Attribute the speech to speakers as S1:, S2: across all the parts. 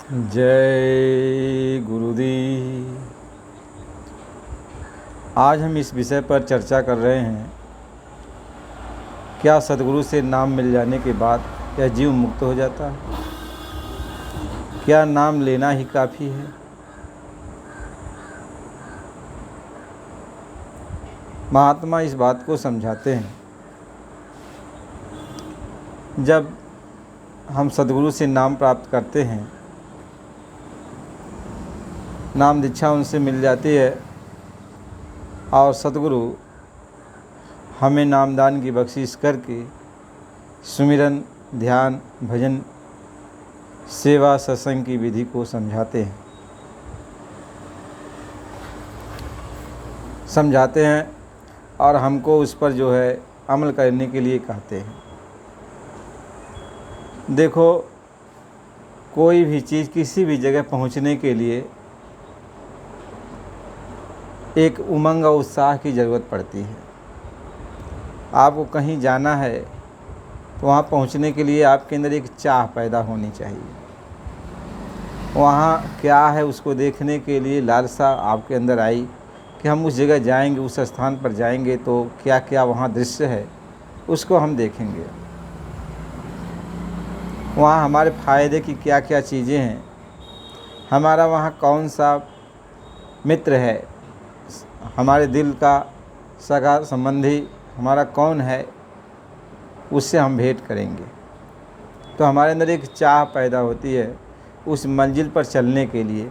S1: जय गुरुदेव। आज हम इस विषय पर चर्चा कर रहे हैं, क्या सद्गुरु से नाम मिल जाने के बाद क्या जीव मुक्त हो जाता है? क्या नाम लेना ही काफ़ी है? महात्मा इस बात को समझाते हैं, जब हम सद्गुरु से नाम प्राप्त करते हैं, नाम दीक्षा उनसे मिल जाती है और सद्गुरु हमें नामदान की बख्शिश करके सुमिरन, ध्यान, भजन, सेवा, सत्संग की विधि को समझाते हैं और हमको उस पर जो है अमल करने के लिए कहते हैं। देखो, कोई भी चीज़ किसी भी जगह पहुंचने के लिए एक उमंग और उत्साह की ज़रूरत पड़ती है। आपको कहीं जाना है तो वहाँ पहुँचने के लिए आपके अंदर एक चाह पैदा होनी चाहिए। वहाँ क्या है उसको देखने के लिए लालसा आपके अंदर आई कि हम उस जगह जाएंगे, उस स्थान पर जाएंगे तो क्या क्या वहाँ दृश्य है उसको हम देखेंगे। वहाँ हमारे फ़ायदे की क्या क्या चीज़ें हैं, हमारा वहाँ कौन सा मित्र है, हमारे दिल का सगा संबंधी हमारा कौन है, उससे हम भेंट करेंगे। तो हमारे अंदर एक चाह पैदा होती है उस मंजिल पर चलने के लिए,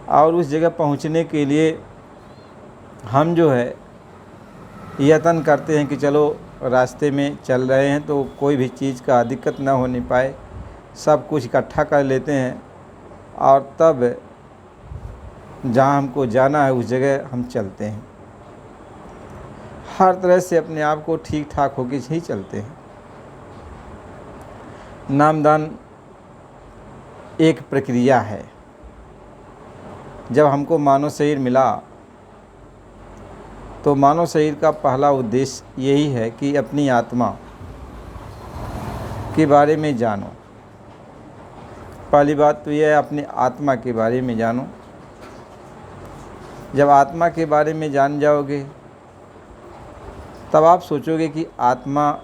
S1: और उस जगह पहुंचने के लिए हम जो है यत्न करते हैं कि चलो रास्ते में चल रहे हैं तो कोई भी चीज़ का दिक्कत ना होने पाए, सब कुछ इकट्ठा कर लेते हैं और तब जहाँ हमको जाना है उस जगह हम चलते हैं। हर तरह से अपने आप को ठीक ठाक होकर ही चलते हैं। नामदान एक प्रक्रिया है। जब हमको मानव शरीर मिला तो मानव शरीर का पहला उद्देश्य यही है कि अपनी आत्मा के बारे में जानो। पहली बात तो यह है, अपनी आत्मा के बारे में जानो। जब आत्मा के बारे में जान जाओगे तब आप सोचोगे कि आत्मा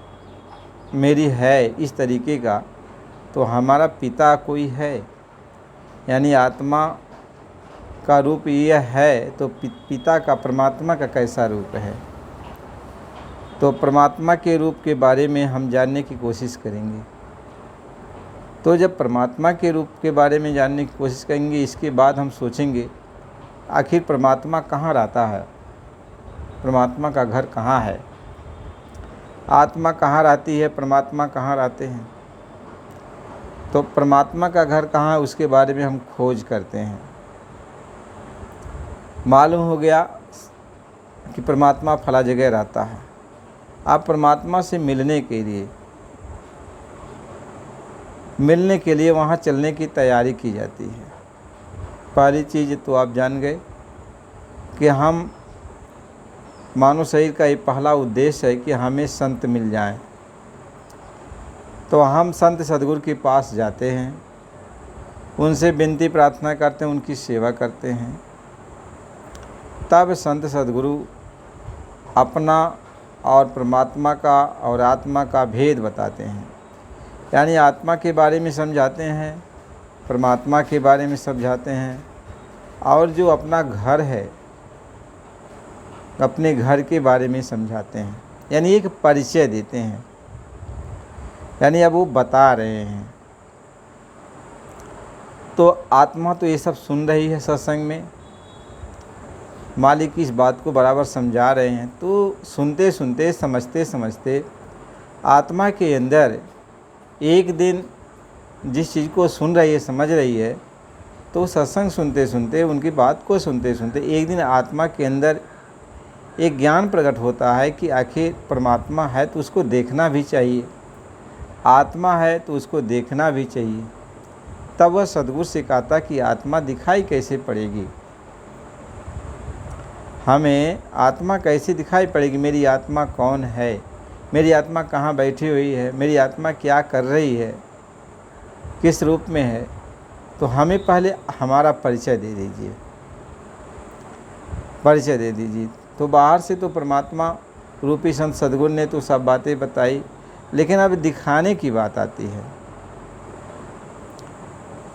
S1: मेरी है इस तरीके का, तो हमारा पिता कोई है, यानी आत्मा का रूप यह है तो पिता का, परमात्मा का कैसा रूप है। तो परमात्मा के रूप के बारे में हम जानने की कोशिश करेंगे। तो जब परमात्मा के रूप के बारे में जानने की कोशिश करेंगे, इसके बाद हम सोचेंगे आखिर परमात्मा कहाँ रहता है, परमात्मा का घर कहाँ है, आत्मा कहाँ रहती है, परमात्मा कहाँ रहते हैं। तो परमात्मा का घर कहाँ है उसके बारे में हम खोज करते हैं। मालूम हो गया कि परमात्मा फला जगह रहता है। आप परमात्मा से मिलने के लिए वहाँ चलने की तैयारी की जाती है। पहली चीज़ तो आप जान गए कि हम मानव शरीर का ये पहला उद्देश्य है कि हमें संत मिल जाएं। तो हम संत सद्गुरु के पास जाते हैं, उनसे विनती प्रार्थना करते हैं, उनकी सेवा करते हैं। तब संत सद्गुरु अपना और परमात्मा का और आत्मा का भेद बताते हैं, यानी आत्मा के बारे में समझाते हैं, परमात्मा के बारे में समझाते हैं, और जो अपना घर है अपने घर के बारे में समझाते हैं, यानी एक परिचय देते हैं। यानी अब वो बता रहे हैं। तो आत्मा तो ये सब सुन रही है सत्संग में, मालिक इस बात को बराबर समझा रहे हैं। तो सुनते सुनते, समझते समझते आत्मा के अंदर एक दिन जिस चीज़ को सुन रही है, समझ रही है, तो सत्संग सुनते सुनते, उनकी बात को सुनते सुनते एक दिन आत्मा के अंदर एक ज्ञान प्रकट होता है कि आखिर परमात्मा है तो उसको देखना भी चाहिए, आत्मा है तो उसको देखना भी चाहिए। तब वह सद्गुरु से कहता कि आत्मा दिखाई कैसे पड़ेगी, हमें आत्मा कैसे दिखाई पड़ेगी, मेरी आत्मा कौन है, मेरी आत्मा कहाँ बैठी हुई है, मेरी आत्मा क्या कर रही है, किस रूप में है। तो हमें पहले हमारा परिचय दे दीजिए, परिचय दे दीजिए। तो बाहर से तो परमात्मा रूपी संत सद्गुरु ने तो सब बातें बताई, लेकिन अब दिखाने की बात आती है।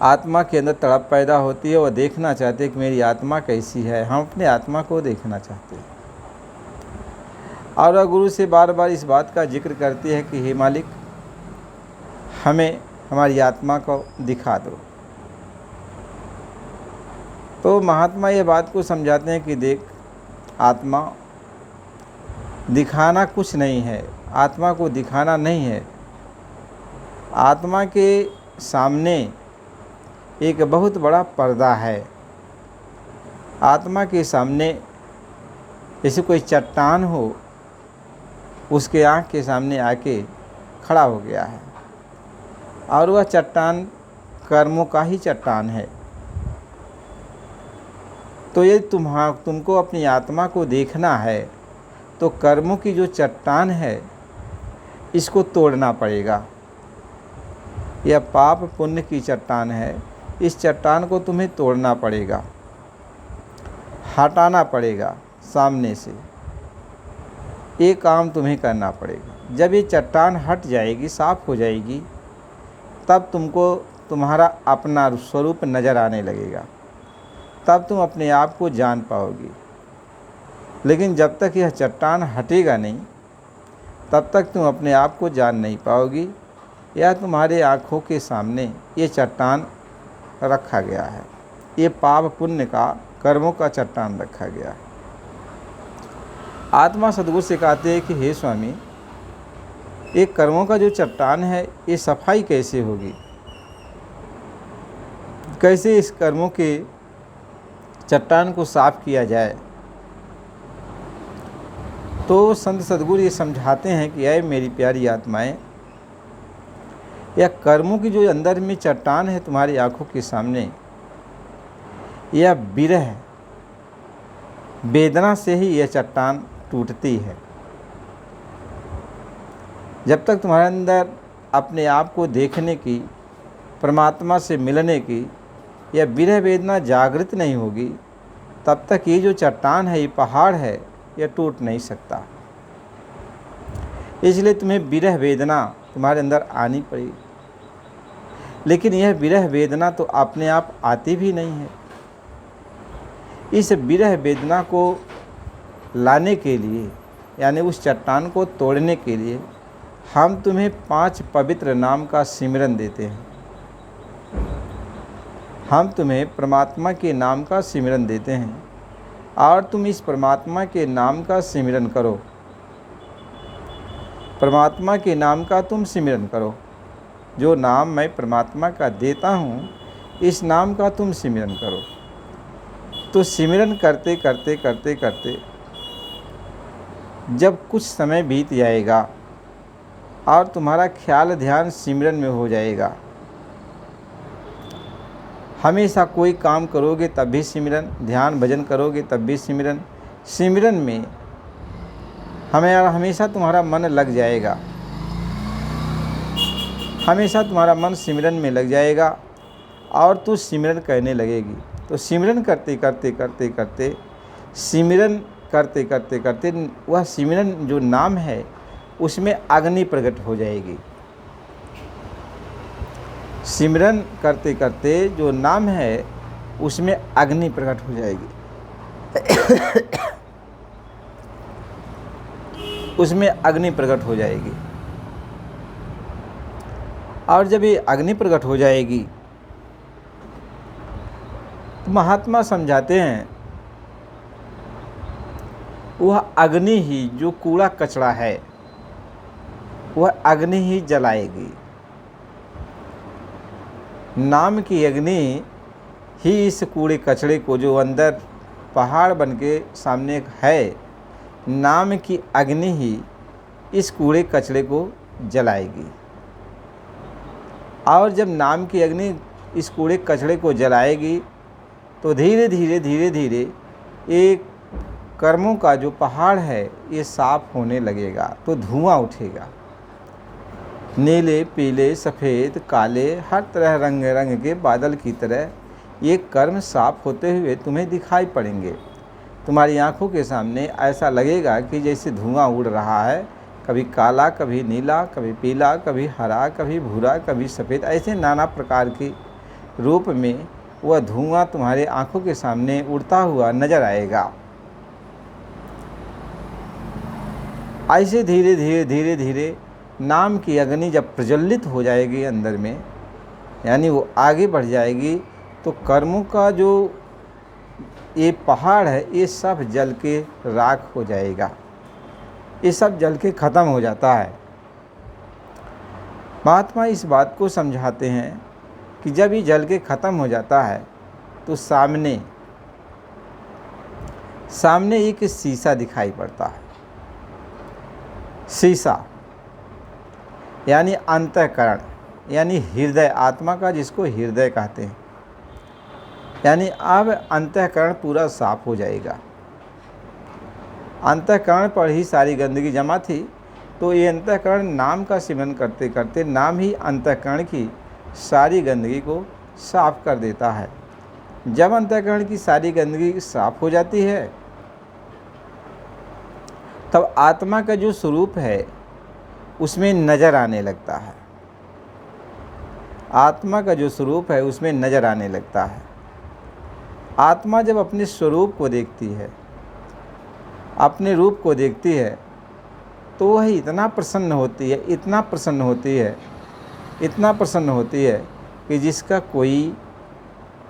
S1: आत्मा के अंदर तड़प पैदा होती है, वह देखना चाहते हैं कि मेरी आत्मा कैसी है। हम अपने आत्मा को देखना चाहते हैं। और वह गुरु से बार बार इस बात का जिक्र करती है कि हे मालिक, हमें हमारी आत्मा को दिखा दो। तो महात्मा ये बात को समझाते हैं कि देख, आत्मा दिखाना कुछ नहीं है, आत्मा को दिखाना नहीं है। आत्मा के सामने एक बहुत बड़ा पर्दा है। आत्मा के सामने जैसे कोई चट्टान हो, उसके आँख के सामने आके खड़ा हो गया है, और वह चट्टान कर्मों का ही चट्टान है। तो ये तुमको अपनी आत्मा को देखना है, तो कर्मों की जो चट्टान है इसको तोड़ना पड़ेगा। यह पाप पुण्य की चट्टान है, इस चट्टान को तुम्हें तोड़ना पड़ेगा, हटाना पड़ेगा सामने से। ये काम तुम्हें करना पड़ेगा। जब ये चट्टान हट जाएगी, साफ हो जाएगी, तब तुमको तुम्हारा अपना स्वरूप नज़र आने लगेगा, तब तुम अपने आप को जान पाओगी। लेकिन जब तक यह चट्टान हटेगा नहीं, तब तक तुम अपने आप को जान नहीं पाओगी। या तुम्हारे आँखों के सामने ये चट्टान रखा गया है, ये पाप पुण्य का, कर्मों का चट्टान रखा गया है। आत्मा सद्गुरु से कहते हैं कि हे स्वामी, ये कर्मों का जो चट्टान है, ये सफाई कैसे होगी, कैसे इस कर्मों के चट्टान को साफ किया जाए। तो संत सद्गुरु ये समझाते हैं कि अय मेरी प्यारी आत्माएं, यह कर्मों की जो अंदर में चट्टान है तुम्हारी आंखों के सामने, यह विरह वेदना से ही यह चट्टान टूटती है। जब तक तुम्हारे अंदर अपने आप को देखने की, परमात्मा से मिलने की यह विरह वेदना जागृत नहीं होगी, तब तक ये जो चट्टान है, ये पहाड़ है, यह टूट नहीं सकता। इसलिए तुम्हें विरह वेदना तुम्हारे अंदर आनी पड़ेगी। लेकिन यह विरह वेदना तो अपने आप आती भी नहीं है। इस विरह वेदना को लाने के लिए, यानी उस चट्टान को तोड़ने के लिए, हम तुम्हें 5 पवित्र नाम का सिमरन देते हैं। हम तुम्हें परमात्मा के नाम का सिमरन देते हैं, और तुम इस परमात्मा के नाम का सिमरन करो। परमात्मा के नाम का तुम सिमरन करो। जो नाम मैं परमात्मा का देता हूँ, इस नाम का तुम सिमरन करो। तो सिमरन करते करते करते करते जब कुछ समय बीत जाएगा और तुम्हारा ख्याल ध्यान सिमरन में हो जाएगा, हमेशा कोई काम करोगे तब भी सिमरन, ध्यान भजन करोगे तब भी सिमरन, सिमरन में हमेशा तुम्हारा मन लग जाएगा, हमेशा तुम्हारा मन सिमरन में लग जाएगा और तू सिमरन करने लगेगी। तो सिमरन करते करते करते करते सिमरन करते करते करते वह सिमरन जो नाम है उसमें अग्नि प्रकट हो जाएगी। सिमरन करते करते जो नाम है उसमें अग्नि प्रकट हो जाएगी। उसमें अग्नि प्रकट हो जाएगी। और जब ये अग्नि प्रकट हो जाएगी तो महात्मा समझाते हैं वह अग्नि ही, जो कूड़ा कचरा है, वह अग्नि ही जलाएगी। नाम की अग्नि ही इस कूड़े कचरे को, जो अंदर पहाड़ बन के सामने है, नाम की अग्नि ही इस कूड़े कचरे को जलाएगी। और जब नाम की अग्नि इस कूड़े कचरे को जलाएगी तो धीरे धीरे धीरे धीरे एक कर्मों का जो पहाड़ है ये साफ होने लगेगा। तो धुआं उठेगा। नीले, पीले, सफ़ेद, काले, हर तरह रंग रंग के बादल की तरह ये कर्म साफ होते हुए तुम्हें दिखाई पड़ेंगे। तुम्हारी आंखों के सामने ऐसा लगेगा कि जैसे धुआं उड़ रहा है, कभी काला, कभी नीला, कभी पीला, कभी हरा, कभी भूरा, कभी सफ़ेद, ऐसे नाना प्रकार के रूप में वह धुआं तुम्हारे आंखों के सामने उड़ता हुआ नजर आएगा। ऐसे धीरे धीरे धीरे धीरे नाम की अग्नि जब प्रज्वलित हो जाएगी अंदर में, यानी वो आगे बढ़ जाएगी, तो कर्मों का जो ये पहाड़ है ये सब जल के राख हो जाएगा, ये सब जल के ख़त्म हो जाता है। महात्मा इस बात को समझाते हैं कि जब ये जल के ख़त्म हो जाता है तो सामने एक शीशा दिखाई पड़ता है। शीशा यानी अंतःकरण, यानी हृदय, आत्मा का जिसको हृदय कहते हैं। यानी अब अंतःकरण पूरा साफ हो जाएगा। अंतःकरण पर ही सारी गंदगी जमा थी, तो ये अंतःकरण नाम का सिमरन करते करते नाम ही अंतःकरण की सारी गंदगी को साफ कर देता है। जब अंतःकरण की सारी गंदगी साफ हो जाती है, तब आत्मा का जो स्वरूप है उसमें नज़र आने लगता है। आत्मा का जो स्वरूप है उसमें नज़र आने लगता है। आत्मा जब अपने स्वरूप को देखती है, अपने रूप को देखती है, तो वह इतना प्रसन्न होती है, इतना प्रसन्न होती है, इतना प्रसन्न होती है कि जिसका कोई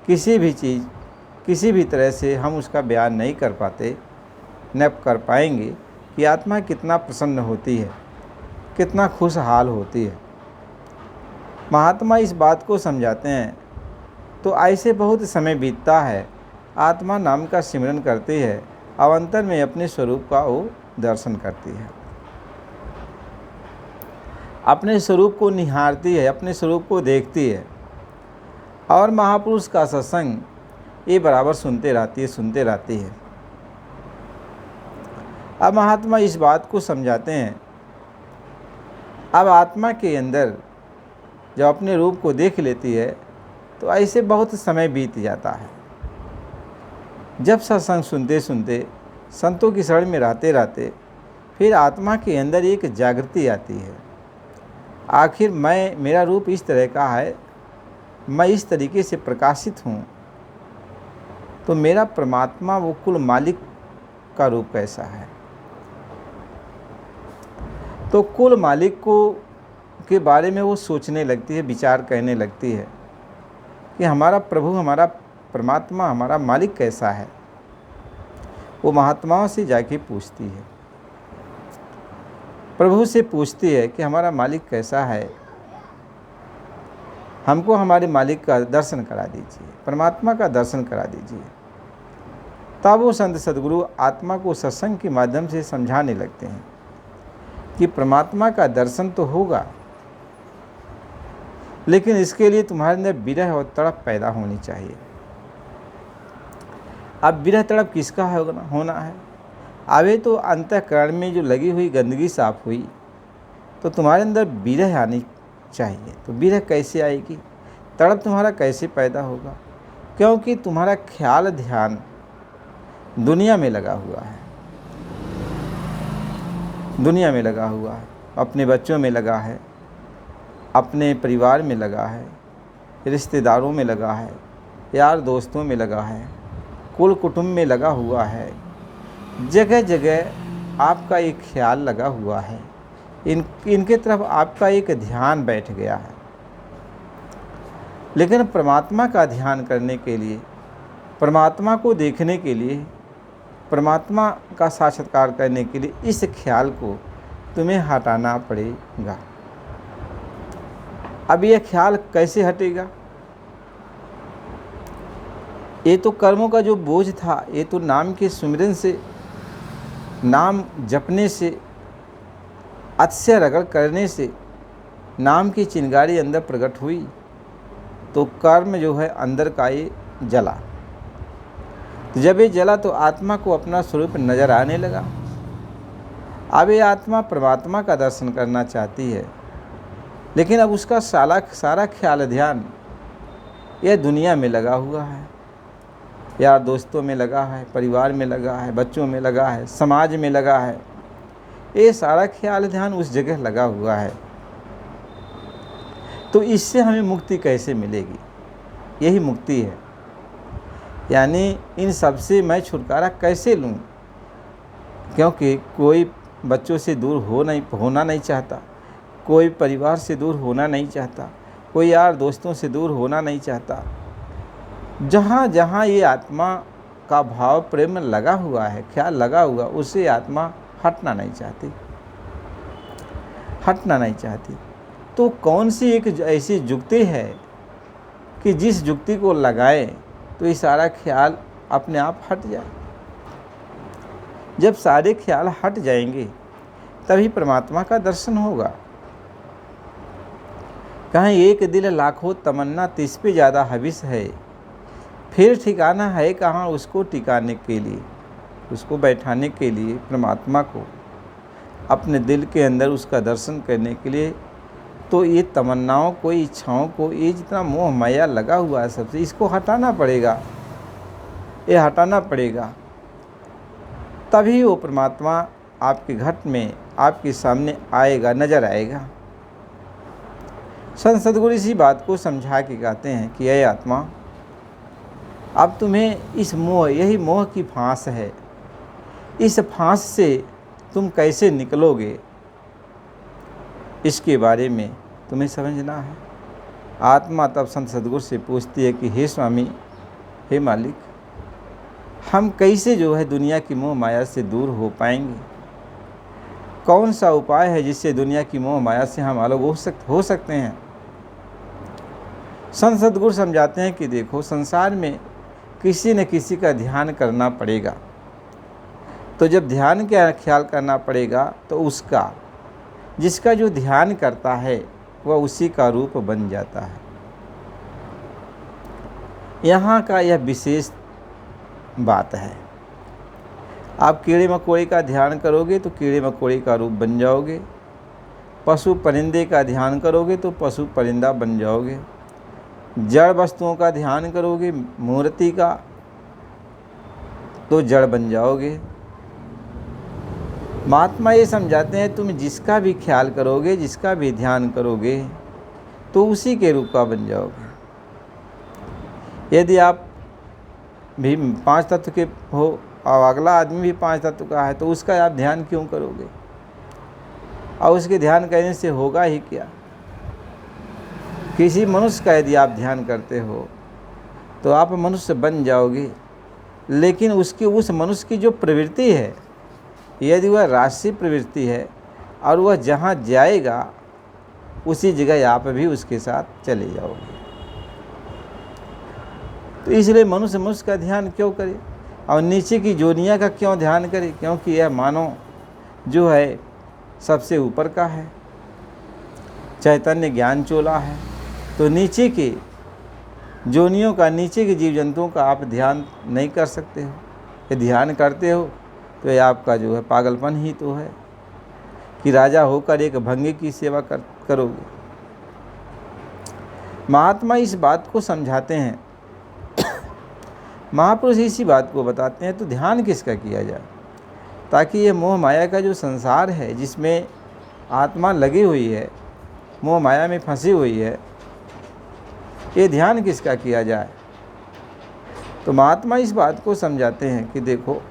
S1: किसी भी चीज़, किसी भी तरह से हम उसका बयान नहीं कर पाते, न कर पाएंगे कि आत्मा कितना प्रसन्न होती है, कितना खुशहाल होती है। महात्मा इस बात को समझाते हैं। तो ऐसे बहुत समय बीतता है, आत्मा नाम का सिमरन करती है, अवंतर में अपने स्वरूप का वो दर्शन करती है, अपने स्वरूप को निहारती है, अपने स्वरूप को देखती है। और महापुरुष का सत्संग ये बराबर सुनते रहती है। अब महात्मा इस बात को समझाते हैं, अब आत्मा के अंदर जब अपने रूप को देख लेती है तो ऐसे बहुत समय बीत जाता है। जब सत्संग सुनते सुनते, संतों की शरण में रहते रहते, फिर आत्मा के अंदर एक जागृति आती है। आखिर मेरा रूप इस तरह का है, मैं इस तरीके से प्रकाशित हूँ, तो मेरा परमात्मा वो कुल मालिक का रूप कैसा है। तो कुल मालिक के बारे में वो सोचने लगती है, विचार करने लगती है कि हमारा प्रभु, हमारा परमात्मा, हमारा मालिक कैसा है। वो महात्माओं से जाके पूछती है, प्रभु से पूछती है कि हमारा मालिक कैसा है, हमको हमारे मालिक का दर्शन करा दीजिए, परमात्मा का दर्शन करा दीजिए। तब वो संत सद्गुरु आत्मा को सत्संग के माध्यम से समझाने लगते हैं कि परमात्मा का दर्शन तो होगा, लेकिन इसके लिए तुम्हारे अंदर विरह और तड़प पैदा होनी चाहिए। अब विरह तड़प किसका होना है? अबे तो अंतःकरण में जो लगी हुई गंदगी साफ हुई, तो तुम्हारे अंदर विरह आनी चाहिए। तो विरह कैसे आएगी, तड़प तुम्हारा कैसे पैदा होगा? क्योंकि तुम्हारा ख्याल ध्यान दुनिया में लगा हुआ है, दुनिया में लगा हुआ है, अपने बच्चों में लगा है, अपने परिवार में लगा है, रिश्तेदारों में लगा है, यार दोस्तों में लगा है, कुल कुटुंब में लगा हुआ है। जगह जगह आपका एक ख्याल लगा हुआ है, इनके तरफ आपका एक ध्यान बैठ गया है। लेकिन परमात्मा का ध्यान करने के लिए, परमात्मा को देखने के लिए, परमात्मा का साक्षात्कार करने के लिए इस ख्याल को तुम्हें हटाना पड़ेगा। अब यह ख्याल कैसे हटेगा? ये तो कर्मों का जो बोझ था, ये तो नाम के सुमिरन से, नाम जपने से, अतिशय रगड़ करने से नाम की चिंगारी अंदर प्रकट हुई, तो कर्म जो है अंदर का ये जला। तो जब ये जला तो आत्मा को अपना स्वरूप नज़र आने लगा। अब ये आत्मा परमात्मा का दर्शन करना चाहती है, लेकिन अब उसका सारा ख्याल ध्यान यह दुनिया में लगा हुआ है, यार दोस्तों में लगा है, परिवार में लगा है, बच्चों में लगा है, समाज में लगा है। ये सारा ख्याल ध्यान उस जगह लगा हुआ है। तो इससे हमें मुक्ति कैसे मिलेगी? यही मुक्ति है। यानी इन सब से मैं छुटकारा कैसे लूँ? क्योंकि कोई बच्चों से दूर होना नहीं चाहता, कोई परिवार से दूर होना नहीं चाहता, कोई यार दोस्तों से दूर होना नहीं चाहता। जहाँ जहाँ ये आत्मा का भाव प्रेम लगा हुआ है, ख्याल लगा हुआ, उससे आत्मा हटना नहीं चाहती। तो कौन सी एक ऐसी जुक्ति है कि जिस जुक्ति को लगाए तो ये सारा ख्याल अपने आप हट जाए? जब सारे ख्याल हट जाएंगे तभी परमात्मा का दर्शन होगा। कहीं एक दिल लाखों तमन्ना, तिस पे ज़्यादा हविस है, फिर ठिकाना है कहाँ उसको टिकाने के लिए, उसको बैठाने के लिए, परमात्मा को अपने दिल के अंदर उसका दर्शन करने के लिए। तो ये तमन्नाओं को, इच्छाओं को, ये जितना मोह माया लगा हुआ है सबसे, इसको हटाना पड़ेगा। ये हटाना पड़ेगा, तभी वो परमात्मा आपके घट में, आपके सामने आएगा, नज़र आएगा। संत सद्गुरु इसी बात को समझा के कहते हैं कि ये आत्मा, अब तुम्हें इस मोह, यही मोह की फांस है, इस फांस से तुम कैसे निकलोगे, इसके बारे में तुम्हें समझना है। आत्मा तब संत सद्गुरु से पूछती है कि हे स्वामी, हे मालिक, हम कैसे जो है दुनिया की मोह माया से दूर हो पाएंगे? कौन सा उपाय है जिससे दुनिया की मोह माया से हम अलग हो सकते हैं? संत सद्गुरु समझाते हैं कि देखो, संसार में किसी न किसी का ध्यान करना पड़ेगा। तो जब ध्यान का ख्याल करना पड़ेगा तो उसका, जिसका जो ध्यान करता है वह उसी का रूप बन जाता है। यहाँ का यह विशेष बात है। आप कीड़े मकोड़े का ध्यान करोगे तो कीड़े मकोड़े का रूप बन जाओगे, पशु परिंदे का ध्यान करोगे तो पशु परिंदा बन जाओगे, जड़ वस्तुओं का ध्यान करोगे, मूर्ति का, तो जड़ बन जाओगे। महात्मा ये समझाते हैं, तुम जिसका भी ख्याल करोगे, जिसका भी ध्यान करोगे, तो उसी के रूप का बन जाओगे। यदि आप भी 5 तत्व के हो और अगला आदमी भी 5 तत्व का है, तो उसका आप ध्यान क्यों करोगे? और उसके ध्यान करने से होगा ही क्या? किसी मनुष्य का यदि आप ध्यान करते हो तो आप मनुष्य बन जाओगे, लेकिन उस मनुष्य की जो प्रवृत्ति है, यदि वह राष्ट्रीय प्रवृत्ति है और वह जहाँ जाएगा उसी जगह आप भी उसके साथ चले जाओगे। तो इसलिए मनुष्य का ध्यान क्यों करे और नीचे की जोनिया का क्यों ध्यान करे? क्योंकि यह मानव जो है सबसे ऊपर का है, चैतन्य ज्ञान चोला है। तो नीचे के जोनियों का, नीचे के जीव जंतुओं का आप ध्यान नहीं कर सकते हो। ये ध्यान करते हो तो ये आपका जो है पागलपन ही तो है कि राजा होकर एक भंगे की सेवा करोगे। महात्मा इस बात को समझाते हैं, महापुरुष इसी बात को बताते हैं। तो ध्यान किसका किया जाए? ताकि ये मोह माया का जो संसार है, जिसमें आत्मा लगी हुई है, मोह माया में फंसी हुई है, ये ध्यान किसका किया जाए? तो महात्मा इस बात को समझाते हैं कि देखो,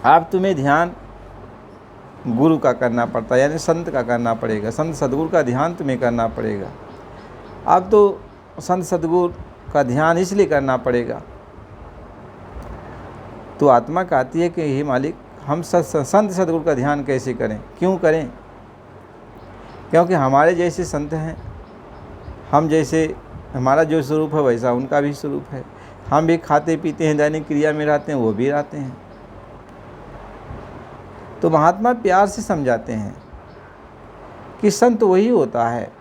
S1: आप तुम्हें ध्यान गुरु का करना पड़ता है, यानी संत का करना पड़ेगा। संत सद्गुरु का ध्यान तुम्हें करना पड़ेगा। अब तो संत सद्गुरु का ध्यान इसलिए करना पड़ेगा, तो आत्मा कहती है कि हे मालिक, हम संत सद्गुरु का ध्यान कैसे करें, क्यों करें? क्योंकि हमारे जैसे संत हैं, हम जैसे, हमारा जो स्वरूप है वैसा उनका भी स्वरूप है। हम भी खाते पीते हैं, दैनिक क्रिया में रहते हैं, वो भी रहते हैं। तो महात्मा प्यार से समझाते हैं कि संत वही होता है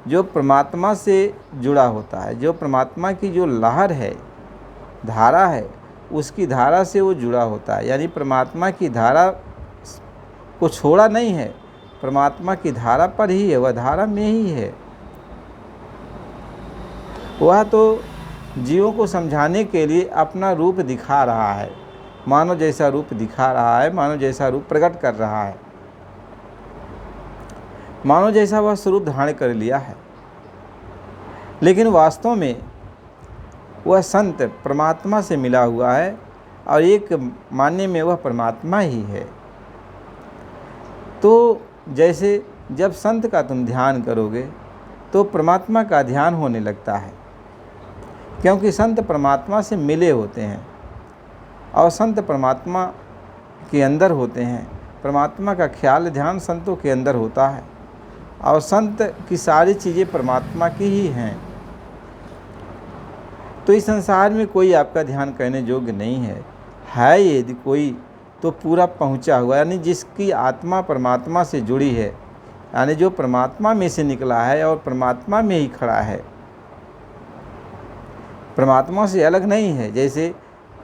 S1: जो परमात्मा से जुड़ा होता है, जो परमात्मा की जो लहर है, धारा है, उसकी धारा से वो जुड़ा होता है। यानी परमात्मा की धारा को छोड़ा नहीं है, परमात्मा की धारा पर ही है, वह धारा में ही है। वह तो जीवों को समझाने के लिए अपना रूप दिखा रहा है, मानव जैसा रूप दिखा रहा है, मानव जैसा रूप प्रकट कर रहा है, मानव जैसा वह स्वरूप धारण कर लिया है। लेकिन वास्तव में वह संत परमात्मा से मिला हुआ है और एक मानने में वह परमात्मा ही है। तो जैसे जब संत का तुम ध्यान करोगे तो परमात्मा का ध्यान होने लगता है, क्योंकि संत परमात्मा से मिले होते हैं और संत परमात्मा के अंदर होते हैं। परमात्मा का ख्याल ध्यान संतों के अंदर होता है और संत की सारी चीज़ें परमात्मा की ही हैं। तो इस संसार में कोई आपका ध्यान करने योग्य नहीं है यदि कोई तो पूरा पहुंचा हुआ, यानी जिसकी आत्मा परमात्मा से जुड़ी है, यानी जो परमात्मा में से निकला है और परमात्मा में ही खड़ा है, परमात्मा से अलग नहीं है। जैसे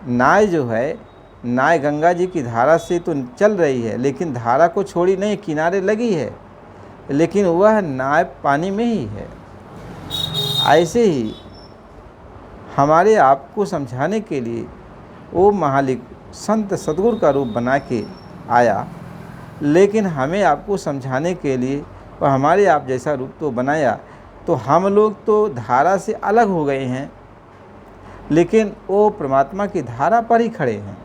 S1: नाव जो है, नाव गंगा जी की धारा से तो चल रही है, लेकिन धारा को छोड़ी नहीं, किनारे लगी है, लेकिन वह नाव पानी में ही है। ऐसे ही हमारे आप को समझाने के लिए वो महालिक संत सद्गुरु का रूप बना के आया, लेकिन हमें आपको समझाने के लिए वह हमारे आप जैसा रूप तो बनाया। तो हम लोग तो धारा से अलग हो गए हैं, लेकिन वो परमात्मा की धारा पर ही खड़े हैं,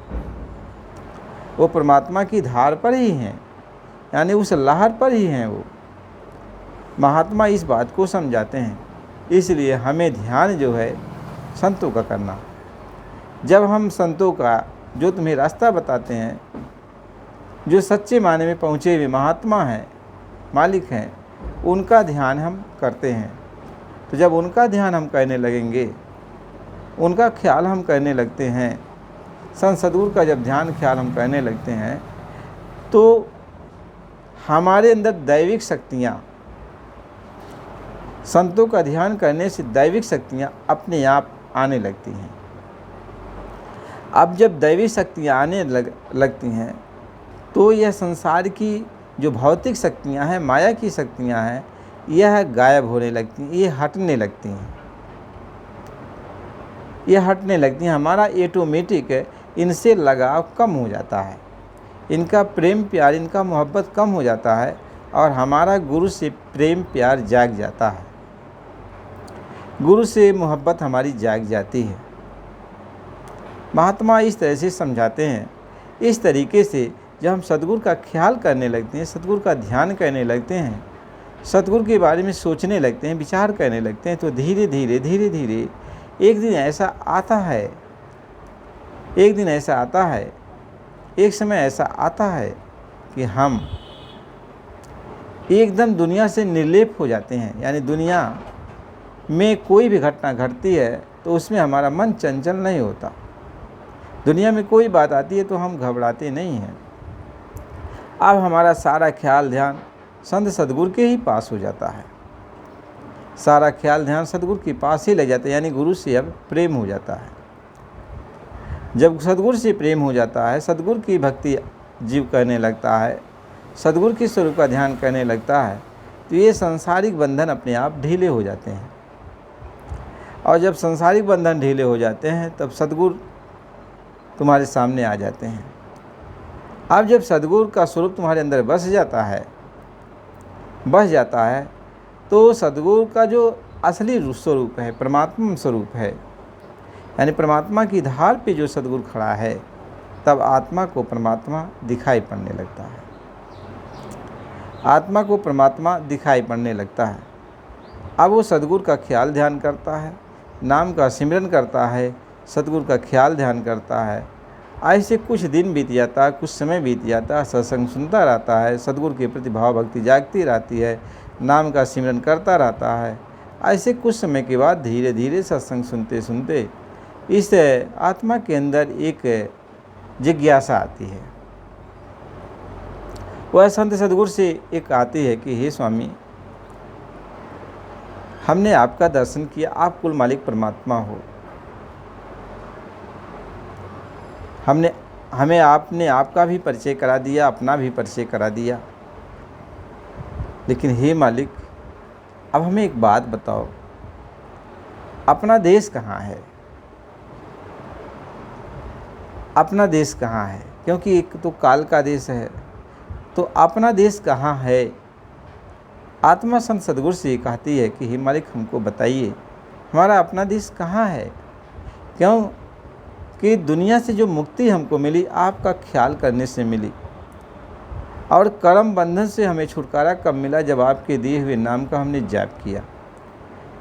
S1: वो परमात्मा की धार पर ही हैं, यानी उस लहर पर ही हैं। वो महात्मा इस बात को समझाते हैं। इसलिए हमें ध्यान जो है संतों का करना। जब हम संतों का, जो तुम्हें रास्ता बताते हैं, जो सच्चे माने में पहुँचे हुए महात्मा हैं, मालिक हैं, उनका ध्यान हम करते हैं, तो जब उनका ध्यान हम करने लगेंगे, उनका ख्याल हम करने लगते हैं, संत सद्गुरु का जब ध्यान ख्याल हम करने लगते हैं, तो हमारे अंदर दैविक शक्तियाँ, संतों का ध्यान करने से दैविक शक्तियाँ अपने आप आने लगती हैं। अब जब दैविक शक्तियाँ आने लगती हैं, तो यह संसार की जो भौतिक शक्तियाँ हैं, माया की शक्तियाँ हैं, यह गायब होने लगती हैं, ये हटने लगती हैं, यह हटने लगती हैं। हमारा ऑटोमेटिक इनसे लगाव कम हो जाता है, इनका प्रेम प्यार, इनका मोहब्बत कम हो जाता है और हमारा गुरु से प्रेम प्यार जाग जाता है, गुरु से मोहब्बत हमारी जाग जाती है। महात्मा इस तरह से समझाते हैं। इस तरीके से जब हम सद्गुरु का ख्याल करने लगते हैं, सद्गुरु का ध्यान करने लगते हैं, सद्गुरु के बारे में सोचने लगते हैं, विचार करने लगते हैं, तो धीरे धीरे धीरे धीरे एक दिन ऐसा आता है, एक दिन ऐसा आता है, एक समय ऐसा आता है कि हम एकदम दुनिया से निर्लेप हो जाते हैं। यानी दुनिया में कोई भी घटना घटती है तो उसमें हमारा मन चंचल नहीं होता। दुनिया में कोई बात आती है तो हम घबराते नहीं हैं। अब हमारा सारा ख्याल ध्यान संत सद्गुरु के ही पास हो जाता है, सारा ख्याल ध्यान सद्गुरु के पास ही ले जाता है, यानी गुरु से अब प्रेम हो जाता है। जब सद्गुरु से प्रेम हो जाता है, सद्गुरु की भक्ति जीव करने लगता है, सद्गुरु के स्वरूप का ध्यान करने लगता है, तो ये सांसारिक बंधन अपने आप ढीले हो जाते हैं। और जब सांसारिक बंधन ढीले हो जाते हैं, तब सद्गुरु तुम्हारे सामने आ जाते हैं। अब जब सद्गुरु का स्वरूप तुम्हारे अंदर बस जाता है, तो सद्गुरु का जो असली स्वरूप है, परमात्मा स्वरूप है, यानी परमात्मा की धार पे जो सद्गुरु खड़ा है, तब आत्मा को परमात्मा दिखाई पड़ने लगता है, आत्मा को परमात्मा दिखाई पड़ने लगता है। अब वो सद्गुरु का ख्याल ध्यान करता है, नाम का सिमरन करता है, सद्गुरु का ख्याल ध्यान करता है। ऐसे कुछ दिन बीत जाता है, कुछ समय बीत जाता है, सत्संग सुनता रहता है, सद्गुरु के प्रति भाव भक्ति जागती रहती है, नाम का सिमरन करता रहता है। ऐसे कुछ समय के बाद धीरे धीरे सत्संग सुनते सुनते इस आत्मा के अंदर एक जिज्ञासा आती है। वह संत सद्गुरु से एक आती है कि हे स्वामी, हमने आपका दर्शन किया, आप कुल मालिक परमात्मा हो, हमें आपने आपका भी परिचय करा दिया, अपना भी परिचय करा दिया, लेकिन हे मालिक, अब हमें एक बात बताओ, अपना देश कहाँ है? अपना देश कहाँ है? क्योंकि एक तो काल का देश है, तो अपना देश कहाँ है? आत्मा संत सदगुरु से कहती है कि हे मालिक, हमको बताइए हमारा अपना देश कहाँ है। क्यों कि दुनिया से जो मुक्ति हमको मिली आपका ख्याल करने से मिली, और कर्म बंधन से हमें छुटकारा कब मिला? जब आपके दिए हुए नाम का हमने जाप किया।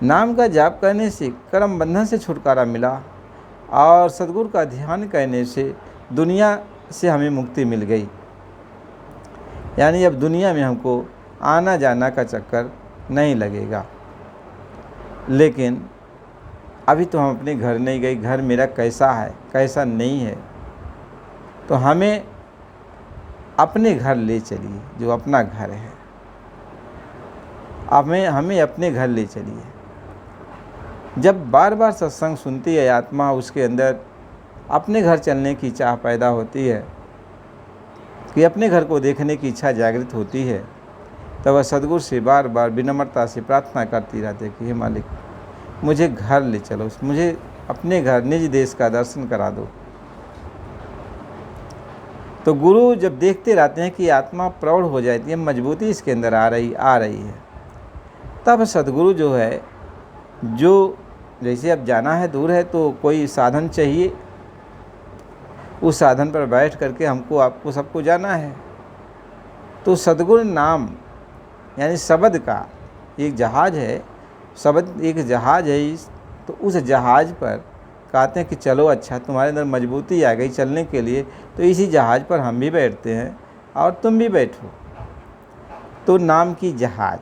S1: नाम का जाप करने से कर्म बंधन से छुटकारा मिला, और सद्गुरु का ध्यान करने से दुनिया से हमें मुक्ति मिल गई। यानी अब दुनिया में हमको आना जाना का चक्कर नहीं लगेगा। लेकिन अभी तो हम अपने घर नहीं गए, घर मेरा कैसा है कैसा नहीं है, तो हमें अपने घर ले चलिए, जो अपना घर है। हमें अपने घर ले चलिए। जब बार बार सत्संग सुनती है आत्मा, उसके अंदर अपने घर चलने की चाह पैदा होती है, कि अपने घर को देखने की इच्छा जागृत होती है, तब वह सद्गुरु से बार बार विनम्रता से प्रार्थना करती रहती है कि हे मालिक, मुझे घर ले चलो, मुझे अपने घर निज देश का दर्शन करा दो। तो गुरु जब देखते रहते हैं कि आत्मा प्रौढ़ हो जाती है, मजबूती इसके अंदर आ रही है, तब सद्गुरु जो है, जो जैसे अब जाना है दूर है तो कोई साधन चाहिए, उस साधन पर बैठ करके हमको आपको सबको जाना है। तो सद्गुरु नाम यानी शब्द का एक जहाज है, शब्द एक जहाज है, तो उस जहाज पर कहते हैं कि चलो, अच्छा तुम्हारे अंदर मजबूती आ गई चलने के लिए, तो इसी जहाज पर हम भी बैठते हैं और तुम भी बैठो। तो नाम की जहाज,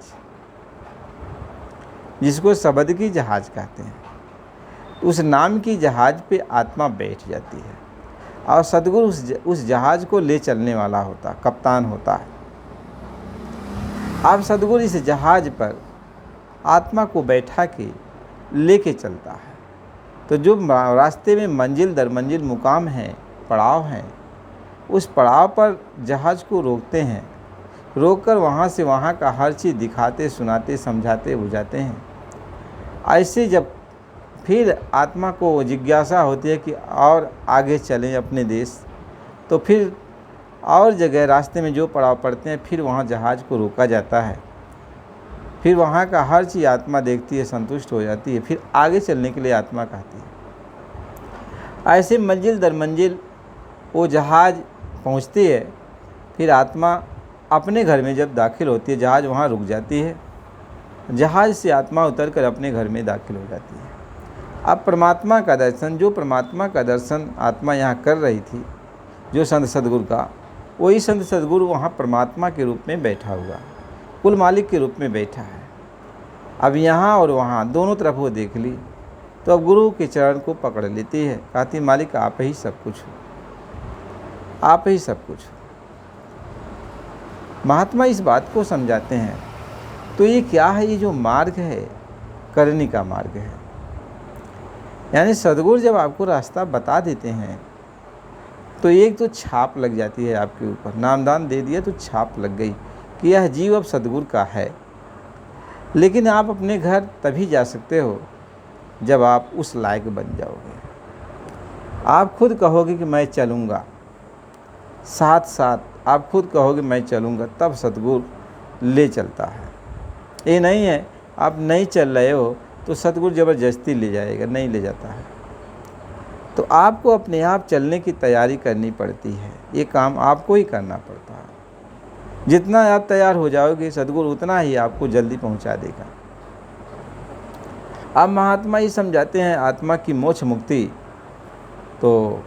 S1: जिसको शब्द की जहाज कहते हैं, उस नाम की जहाज पे आत्मा बैठ जाती है, और सद्गुरु उस जहाज को ले चलने वाला होता, कप्तान होता है। अब सद्गुरु इस जहाज पर आत्मा को बैठा के लेके चलता है। तो जो रास्ते में मंजिल दर मंजिल मुकाम हैं, पड़ाव हैं, उस पड़ाव पर जहाज को रोकते हैं, रोककर वहाँ से वहाँ का हर चीज़ दिखाते, सुनाते, समझाते, बुझाते हैं। ऐसे जब फिर आत्मा को जिज्ञासा होती है कि और आगे चलें अपने देश, तो फिर और जगह रास्ते में जो पड़ाव पड़ते हैं, फिर वहाँ जहाज़ को रोका जाता है। फिर वहाँ का हर चीज़ आत्मा देखती है, संतुष्ट हो जाती है, फिर आगे चलने के लिए आत्मा कहती है। ऐसे मंजिल दर मंजिल वो जहाज़ पहुँचती है, फिर आत्मा अपने घर में जब दाखिल होती है, जहाज़ वहाँ रुक जाती है, जहाज़ से आत्मा उतरकर अपने घर में दाखिल हो जाती है। अब परमात्मा का दर्शन, जो परमात्मा का दर्शन आत्मा यहाँ कर रही थी, जो संत सद्गुरु का, वही संत सद्गुरु वहाँ परमात्मा के रूप में बैठा हुआ, कुल मालिक के रूप में बैठा है। अब यहाँ और वहाँ दोनों तरफ वो देख ली, तो अब गुरु के चरण को पकड़ लेती है, कहती मालिक आप ही सब कुछ हो, आप ही सब कुछ हो। महात्मा इस बात को समझाते हैं। तो ये क्या है? ये जो मार्ग है, करने का मार्ग है। यानी सद्गुरु जब आपको रास्ता बता देते हैं, तो एक तो छाप लग जाती है आपके ऊपर। नामदान दे दिया तो छाप लग गई कि यह जीव अब सद्गुरु का है। लेकिन आप अपने घर तभी जा सकते हो जब आप उस लायक बन जाओगे। आप खुद कहोगे कि मैं चलूँगा, साथ साथ आप खुद कहोगे मैं चलूँगा, तब सद्गुरु ले चलता है। ये नहीं है आप नहीं चल रहे हो तो सद्गुरु ज़बरदस्ती ले जाएगा, नहीं ले जाता है। तो आपको अपने आप चलने की तैयारी करनी पड़ती है, ये काम आपको ही करना पड़ता है। जितना आप तैयार हो जाओगे, सद्गुरु उतना ही आपको जल्दी पहुंचा देगा। अब महात्मा ये समझाते हैं आत्मा की मोक्ष मुक्ति। तो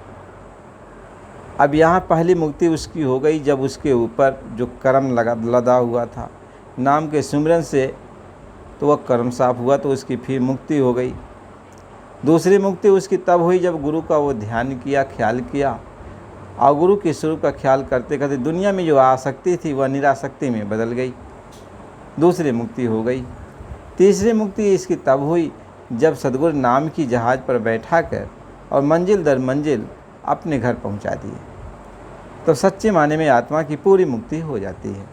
S1: अब यहाँ पहली मुक्ति उसकी हो गई जब उसके ऊपर जो कर्म लदा हुआ था नाम के सिमरन से, तो वह कर्म साफ हुआ, तो उसकी फिर मुक्ति हो गई। दूसरी मुक्ति उसकी तब हुई जब गुरु का वो ध्यान किया, ख्याल किया, और गुरु के स्वरूप का ख्याल करते करते दुनिया में जो आसक्ति थी वह निरासक्ति में बदल गई, दूसरी मुक्ति हो गई। तीसरी मुक्ति इसकी तब हुई जब सद्गुरु नाम की जहाज़ पर बैठा कर और मंजिल दर मंजिल अपने घर पहुंचा दिए, तो सच्चे माने में आत्मा की पूरी मुक्ति हो जाती है।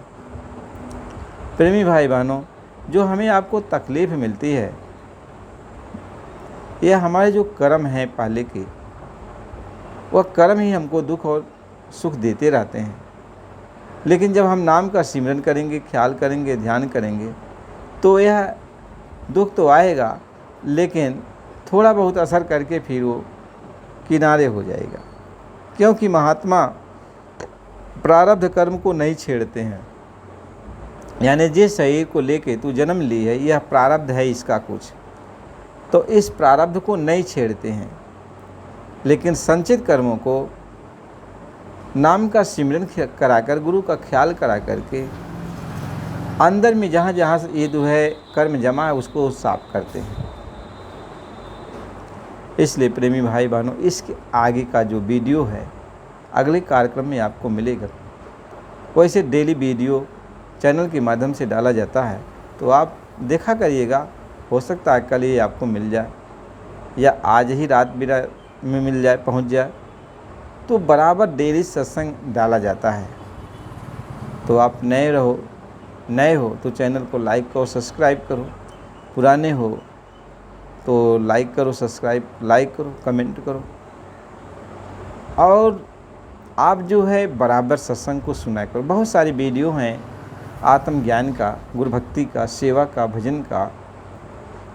S1: प्रेमी भाई बहनों, जो हमें आपको तकलीफ़ मिलती है, यह हमारे जो कर्म हैं पहले के, वह कर्म ही हमको दुख और सुख देते रहते हैं। लेकिन जब हम नाम का सिमरन करेंगे, ख्याल करेंगे, ध्यान करेंगे, तो यह दुख तो आएगा, लेकिन थोड़ा बहुत असर करके फिर वो किनारे हो जाएगा। क्योंकि महात्मा प्रारब्ध कर्म को नहीं छेड़ते हैं। यानी जिस शरीर को लेके तू जन्म ली है, यह प्रारब्ध है इसका कुछ, तो इस प्रारब्ध को नहीं छेड़ते हैं। लेकिन संचित कर्मों को नाम का सिमरन कराकर, गुरु का ख्याल करा करके अंदर में जहाँ जहाँ से ये जो है कर्म जमा है उसको साफ करते हैं। इसलिए प्रेमी भाई बहनों, इसके आगे का जो वीडियो है अगले कार्यक्रम में आपको मिलेगा। वैसे डेली वीडियो चैनल के माध्यम से डाला जाता है, तो आप देखा करिएगा, हो सकता है कल ही आपको मिल जाए या आज ही रात में मिल जाए, पहुंच जाए। तो बराबर डेली सत्संग डाला जाता है। तो आप नए हो तो चैनल को लाइक करो, सब्सक्राइब करो। पुराने हो तो लाइक करो, लाइक करो, कमेंट करो। और आप जो है बराबर सत्संग को सुना करो। बहुत सारी वीडियो हैं आत्मज्ञान का, गुरु भक्ति का, सेवा का, भजन का,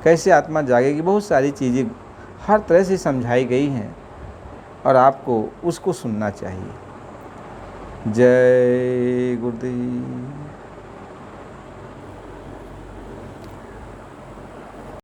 S1: कैसे आत्मा जागेगी, बहुत सारी चीज़ें हर तरह से समझाई गई हैं और आपको उसको सुनना चाहिए। जय गुरुदेव।